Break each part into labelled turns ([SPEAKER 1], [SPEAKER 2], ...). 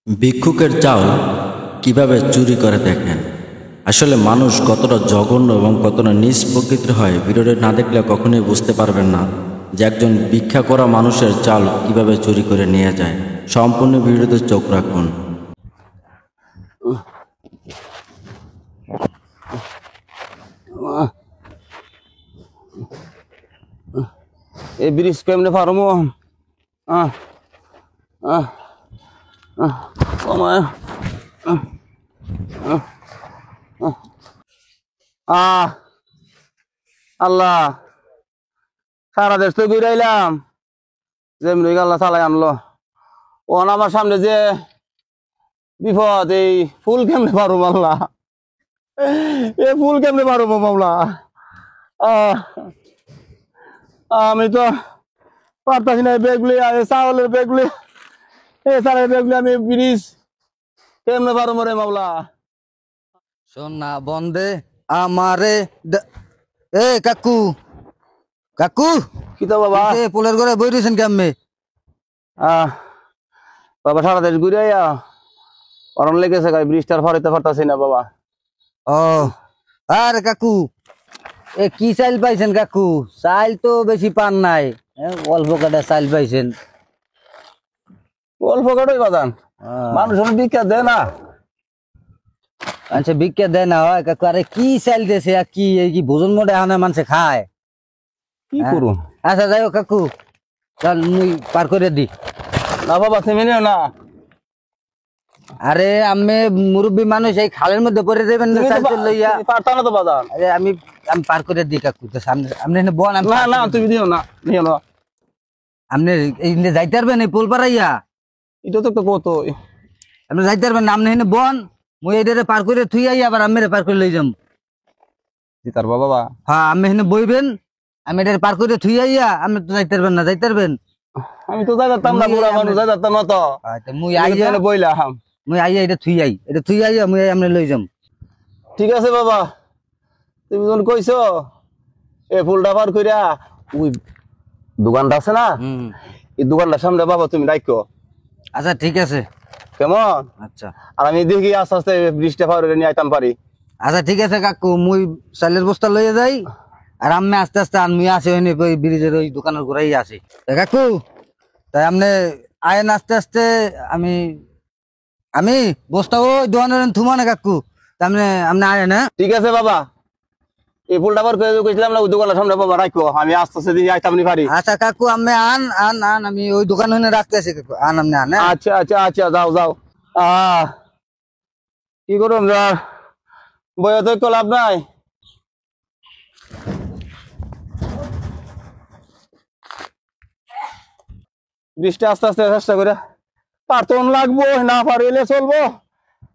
[SPEAKER 1] ভিক্ষুকের চাল কিভাবে চুরি করে দেখেন। আসলে মানুষ কতটা জঘন্য এবং কতটা নিচ প্রকৃতির হয় ভিডিওটি না দেখলে কখনোই বুঝতে পারবেন না যে একজন ভিক্ষা করা মানুষের চাল কিভাবে চুরি করে নিয়ে যায়। সম্পূর্ণ ভিডিওতে চোখ রাখুন।
[SPEAKER 2] এই ব্রিজ কেমনে পারমু? আল্লাহ, সারা দেশ তো ঘুরাইলাম, যেমনি আল্লাহ চালাই আনলো। ওন আমার সামনে যে বিপদ, এই ফুল কেমনে পারুম আল্লাহ, এই ফুল কেমনে পারুম মামলা। আমি তো পারতাছি না, বেগলি চাউলের বেগলি, এই চালের বেগলি আমি ব্রিজ কেমনে পারুম রে মামলা।
[SPEAKER 3] সোনা বন্দে আমারে এ কাকু কাকু
[SPEAKER 2] কি তো বাবা?
[SPEAKER 3] পোলের ঘরে বই রয়েছেন কেমনে?
[SPEAKER 2] বাবা সারা দেশ ঘুরে অরণ লেগেছে, ব্রিজটার ফরাইতে পারতাছি না বাবা।
[SPEAKER 3] ও আরে কাকু, এ কি চাইল পাইছেন কাকু? চাইল তো বেশি পান নাই, অল্প কাটা চাইল পাইছেন।
[SPEAKER 2] অল্প কটাই বাদান, মানুষ ভিক্ষা দেয় না।
[SPEAKER 3] মানুষে ভিক্ষা দেয় না হয় কাকু? আরে কি চাইল দিয়েছে, কি এই কি ভোজন মোটে আনে মানুষে খায়?
[SPEAKER 2] কি করুন?
[SPEAKER 3] আচ্ছা যাই হোক কাকু, চল মুই পার করে দি।
[SPEAKER 2] না বাবা তুমি নিও না।
[SPEAKER 3] আরে আমি মুরব্বী মানুষ, এই খালের মধ্যে পড়ে দেবেন না লইয়া?
[SPEAKER 2] পারতা না তো বাদান।
[SPEAKER 3] আরে আমি আমি পার করে দিই কাকু, তো সামনে আপনি বন।
[SPEAKER 2] না না তুমি দিও না, নিও না।
[SPEAKER 3] আপনি এই যাইতে পারবেন এই পোল পাড়াইয়া?
[SPEAKER 2] এটা তো কত
[SPEAKER 3] আপনি যাইতে পারবেন না? আপনি এনে বন, মুই এইটারে পার করে থুই আই, আবার আমি পার করে লই যাম।
[SPEAKER 2] তার বাবা,
[SPEAKER 3] হ্যাঁ আমি এনে বইবেন, আমি এটারে পার করে থুই আইয়া, আপনি তো যাইতে পারবেন না? যাইতে পারবেন?
[SPEAKER 2] আমি তো যাই যাতাম না, বুড়া মানুষ যাই যাতাম না তো।
[SPEAKER 3] আচ্ছা মুই আইয়া
[SPEAKER 2] বইলাম,
[SPEAKER 3] মুই আইয়া এটা থুই আই, এটা থুই আইয়া মুই আপনি লই যাম।
[SPEAKER 2] ঠিক আছে বাবা, তুমি যখন কইছো এ ফুলটা পার কইরা ওই দোকানটা আছে না, এই দোকানটার সামনে বাবা তুমি রাখো।
[SPEAKER 3] আচ্ছা ঠিক আছে।
[SPEAKER 2] কেমন?
[SPEAKER 3] আচ্ছা
[SPEAKER 2] আর আমি দেখি আস্তে আস্তে ব্রিজটা পার করে নিয়ে আইতাম পারি।
[SPEAKER 3] আচ্ছা ঠিক আছে কাকু, মুই চালের বস্তা লইয়া যাই, আর আমি আস্তে আস্তে মুই আসি ওই ওই ব্রিজের ওই দোকানের ঘুরাই আসি। কাকু তাই আপনি আয়েন আস্তে আস্তে, আমি আমি বস্তা ওই দোকানের থুমা না কাকু, তার আপনি আয়েন। হ্যাঁ
[SPEAKER 2] ঠিক আছে বাবা, এই ফুলটা পার করে কইছিলাম না ওই দোকানটার সামনে বাবা রাখো, আমি আস্তে আস্তে দিয়ে আইতাম নি পারি।
[SPEAKER 3] আচ্ছা কাকু আমি আন আন আন, আমি ওই দোকান হইনে রাখতে আছি কাকু, আন আপনি আন।
[SPEAKER 2] আচ্ছা আচ্ছা আচ্ছা, যাও যাও। কি করুন বইয়া তো একটু লাভ নাই। বৃষ্টি আস্তে আস্তে চেষ্টা করে পারতন লাগবো, না পারিলে চলবো।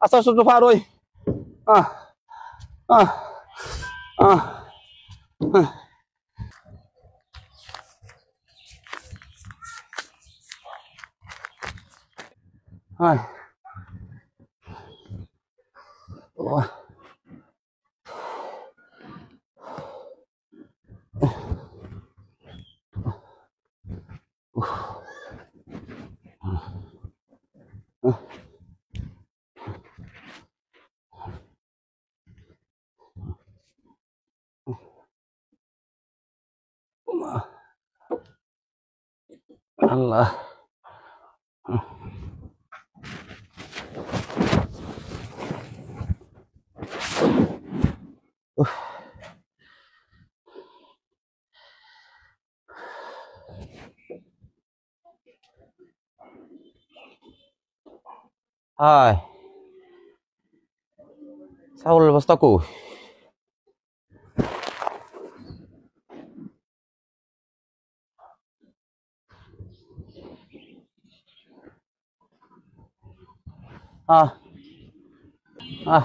[SPEAKER 2] আস্তে আস্তে একটু পার হই। আহ আহ আহ আহ আল্লাহ, হায় চাউলের বস্তা কই? আহ আহ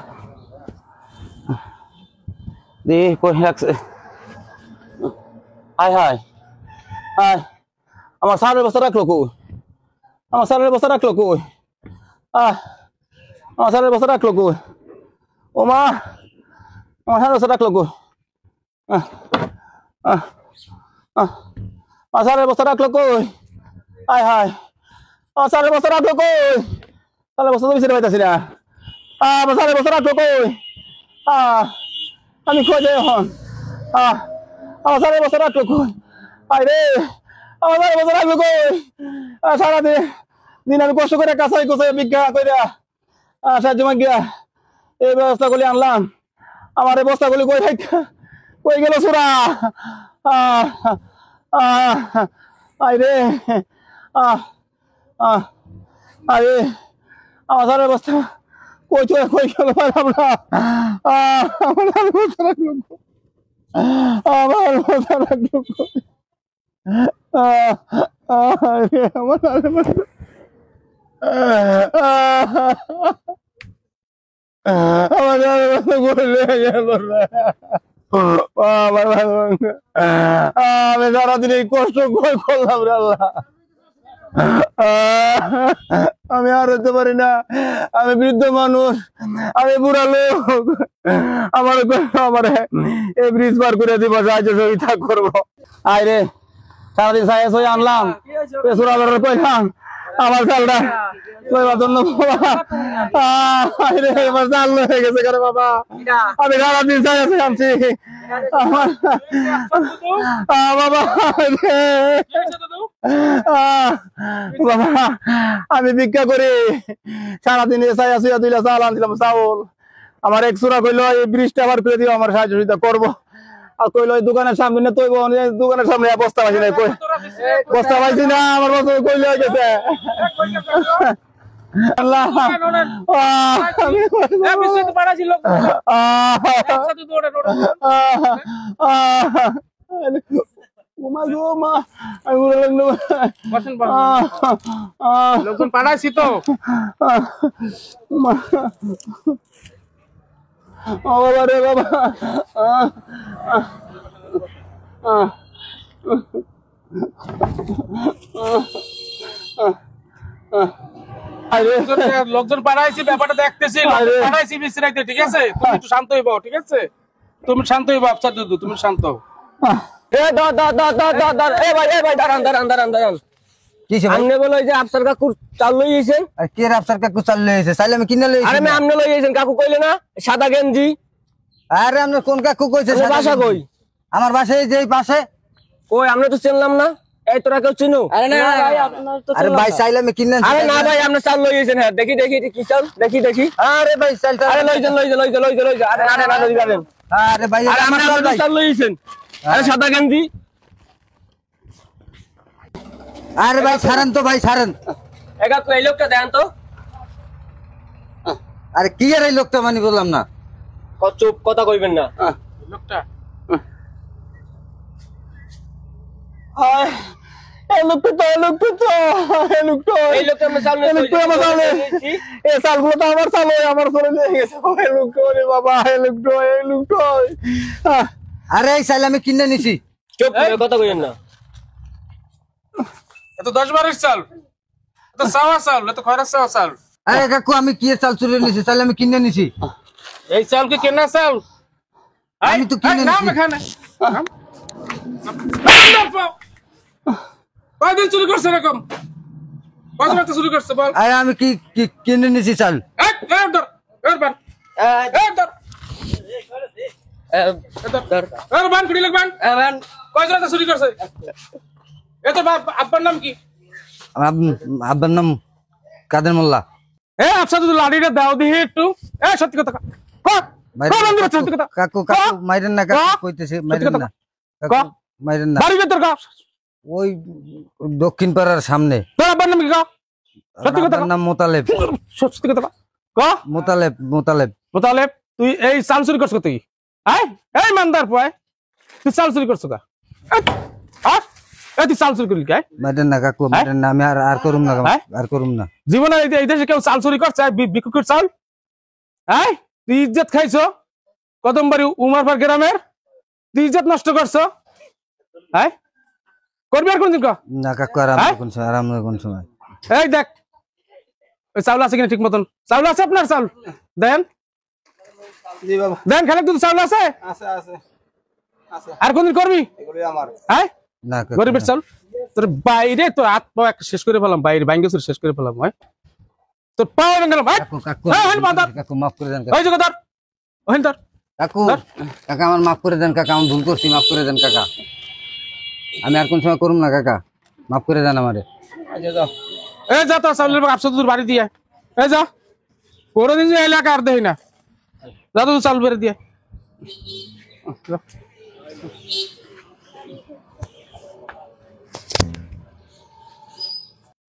[SPEAKER 2] দি কই রাখছে? হায় হায় হায়, আমার সারের বস্তা রাখলো কই? আমার সারের বস্তা রাখলো কই? আমার সারের বস্তা রাখলো কই? ও মা, আমার সারের বস্তা রাখলো কই? আমার সারের বস্তা রাখলো কই? হায় হায়, আমার সারের বস্তা রাখলো কই? চালের বস্তা তো বিচারে পাইতাছি না আমার চালের বস্তা রাখলো কই আমি কই যাই এখন আমার চালের বস্তা রাখলো কই আই রে আমার চালের বস্তা রাখলো কই সারাদিন দিন আমি কষ্ট করে কাছাই কোথায় ভিক্ষা করে সাহায্য মাগিয়া এই ব্যবস্থাগুলি আনলাম আমার এই বস্তাগুলি কই রাখা কই গেল সুরা আই রে আরে আমার চালের বস্তা কই চলে কই গেল আমরা আমার বস্তা রাখলো আমার বস্তা রাখলো আমার চালের বস্তা আমার গেল আমি সারাদিন এই কষ্ট করলাম রে আল্লাহ আমি আর হতে পারি না আমি বৃদ্ধ মানুষ আমি বুড়া লোক আমার এই ব্রিজ পার করে দিব সাহায্য সহযোগিতা করবো আয় রে সারাদিন সাহায্য হয়ে আনলাম পেছুর আলাদা কইলাম আমার চালটা কইবার জন্য আমার চাল হয়ে গেছে কেন বাবা আমি সারাদিন সাহায্য আনছি আমার বাবা বাবা আমি ভিক্ষা করি সারাদিন এসাই আসিয়া দিলে চাল আনছিলাম চাউল আমার এক চূড়া কইলো এই ব্রিজটা আবার করে দিও আমার সাহায্য সহযোগিতা করবো আর কইলো এই দোকানের সামনে তৈব দোকানের সামনে বস্তা পাইছি না বস্তা পাইছি না আমার বস্তা কইলে হয়ে গেছে আল্লাহ
[SPEAKER 4] লোকজন পাঠাইছি তো
[SPEAKER 2] বাবা রে বাবা
[SPEAKER 4] লোকজন পাঠাইছি ব্যাপারটা দেখতেছি পাঠাইছি বিশ্রাইতে ঠিক আছে তুমি একটু শান্ত হইব ঠিক আছে তুমি শান্ত হইব আফসার দুদু তুমি শান্ত হও
[SPEAKER 5] আমনে বলে যে আফসার কাকু চাল লই আইছেন
[SPEAKER 3] আর কে আফসার কাকু চাল লইছে চাইলে আমি কিনে লইছি
[SPEAKER 5] আরে আমি আমনে লই আইছেন কাকু কইলে না সাদা গেঞ্জি
[SPEAKER 3] আরে আমরা কোন কাকু কইছে
[SPEAKER 5] আপনার বাসা কই
[SPEAKER 3] আমার বাসা এই যে পাশে
[SPEAKER 5] কই আমরা তো চিনলাম না এই তোরা কেউ চিনো আরে না ভাই আপনার তো
[SPEAKER 3] আরে ভাই চাইলে আমি কিনে
[SPEAKER 5] আরে না ভাই আপনি চাল লই আইছেন হ্যাঁ দেখি দেখি কি চাল দেখি দেখি
[SPEAKER 3] আরে ভাই চালটা
[SPEAKER 5] আরে লই যান আরে না না লই যাবেন
[SPEAKER 3] আরে ভাই
[SPEAKER 5] আরে
[SPEAKER 3] আমার
[SPEAKER 5] আপনি চাল লই আইছেন আরে সাদা গেঞ্জি
[SPEAKER 3] আরে ভাই ছাড়েন তো ভাই ছাড়েন
[SPEAKER 5] একা কই লোকটা দেন তো
[SPEAKER 3] আরে কি এর এই লোকটা মানে বললাম না
[SPEAKER 5] চুপ কথা কইবেন না
[SPEAKER 4] লোকটা
[SPEAKER 2] এই লোকটা
[SPEAKER 5] আমরা চাল
[SPEAKER 2] এই চালগুলো তো আমার চাল আমার চলে নিয়ে গেছে এই লোকটা রে বাবা এই লোকটা
[SPEAKER 3] আরে এই চাইলে আমি কিনে নিছি
[SPEAKER 5] চুপ কথা কইবেন না
[SPEAKER 4] এত 10-12 চাল এত সাওয়া চাল এত খয়রা সাওয়া চাল
[SPEAKER 3] আরে কাকু আমি কি এর চাল চুরি নিছি চাইলে আমি কিনে নিছি
[SPEAKER 4] এই চাল কি কেনা চাল
[SPEAKER 3] আমি তো কিনে
[SPEAKER 4] নাম
[SPEAKER 3] নিছি
[SPEAKER 4] এখানে কয়দিন চুরি করছে এরকম কত রাতে চুরি করছে বল
[SPEAKER 3] আরে আমি কি কিনে নিছি চাল
[SPEAKER 4] বান কুড়ি লাগবান কয় রাতে চুরি করছে এত আব্বার নাম কি
[SPEAKER 3] আব্বার নাম কাদের মোল্লা
[SPEAKER 4] আচ্ছা তুই লাড়িটা দাও দিহি একটু সত্যি কথা সত্যি কথা
[SPEAKER 3] কাকু কাকু মাইরেন না কাকু কইতেছে মাইরেন না কাকু মাইরেন না
[SPEAKER 4] বাড়ি ভেতর কা
[SPEAKER 3] ওই দক্ষিণ পাড়ার সামনে
[SPEAKER 4] তোর আব্বার নাম কি কা সত্যি কথা
[SPEAKER 3] আব্বার নাম মোতালেব
[SPEAKER 4] সত্যি কথা ক
[SPEAKER 3] মোতালেব
[SPEAKER 4] মোতালেব তুই এই চাল চুরি করছ তুই এই মানদার পয় তুই চাল চুরি করছ কা তুই চাল চুরি করলি কে
[SPEAKER 3] মাইরেন না কাকু মাইরেন না আমি আর করুম না আর করুম না
[SPEAKER 4] জীবনে এই দেশে কেউ চাল চুরি করছে বিকুকুর চাল তুই ইজ্জত খাইছো কদমবাড়ি উমারপাড় গ্রামের তুই ইজ্জত নষ্ট করছো করবি আর কোনদিন
[SPEAKER 3] না কাকু আরাম কোন সময়
[SPEAKER 4] এই দেখ ওই চাউল আছে কিনা ঠিক মতন চাউল আছে আপনার চাউল দেন
[SPEAKER 2] জি বাবা
[SPEAKER 4] দেন খালি দুধ চাউল আছে আর কোনদিন করবি
[SPEAKER 2] এগুলো আমার
[SPEAKER 3] না
[SPEAKER 4] গরিবের চাউল তোর বাইরে তোর হাত পা শেষ করে ফেলাম বাইরে ভাঙ্গে শেষ করে ফেলাম তোর পাও গেল ভাই
[SPEAKER 3] কাকু কাকু
[SPEAKER 4] এই, হেন বাঁধা।
[SPEAKER 3] কাকু মাফ করে দেন
[SPEAKER 4] ওই যে ধর ওহেন ধর
[SPEAKER 3] কাকু কাকা আমার মাফ করে দেন কাকা, আমি ভুল করছি, মাফ করে দেন কাকা, আমি আর কোন সময় করুম না কাকা, মাফ করে দেন আমারে।
[SPEAKER 2] আচ্ছা যাও।
[SPEAKER 4] এই যা তোর চাউলের বাগ আপসা তোর বাড়ি দিয়ে এই যা কোনোদিন যে এলাকা আর দেই না যা তো চাউল বেড়ে দিয়ে যা।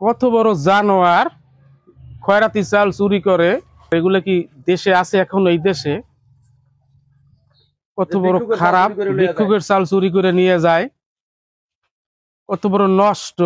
[SPEAKER 4] কত বড় জানোয়ার খয়রাতি চাল চুরি করে, এগুলো কি দেশে আছে এখন? এই দেশে কত বড় খারাপ, ভিক্ষুকের চাল চুরি করে নিয়ে যায়, কত বড় নষ্ট।